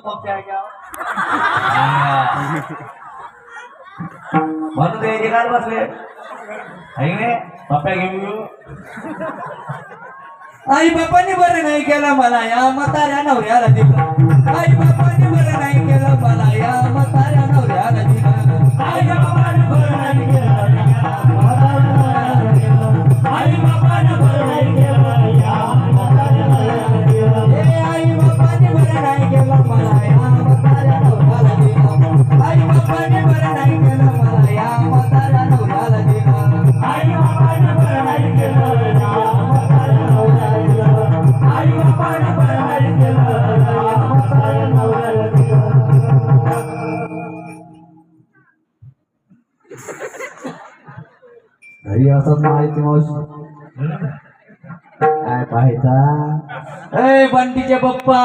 पप्प्या घ्या म्हणून ते एकाच बसले ऐकले पप्प्या घेऊ आई बापाने बरं नाही केलं मला या म्हाताऱ्या नवऱ्याला दिलं आई बापाने बरं नाही केलं मला या म्हाताऱ्या नवऱ्याला दिलं आई बापाने बरं नाही केलं आई बापाने बरं नाही केलं या म्हाताऱ्या नवऱ्याला दिलं आई बापाने बरं नाही केलं मला या म्हाताऱ्या नवऱ्याला दिलं आई बापाने बरं नाही केलं मला या म्हाताऱ्या नवऱ्याला दिलं आई बापाने बरं नाही केलं घरी असत माहिती मावशी काय पाहायचा ए बंटीचे पप्पा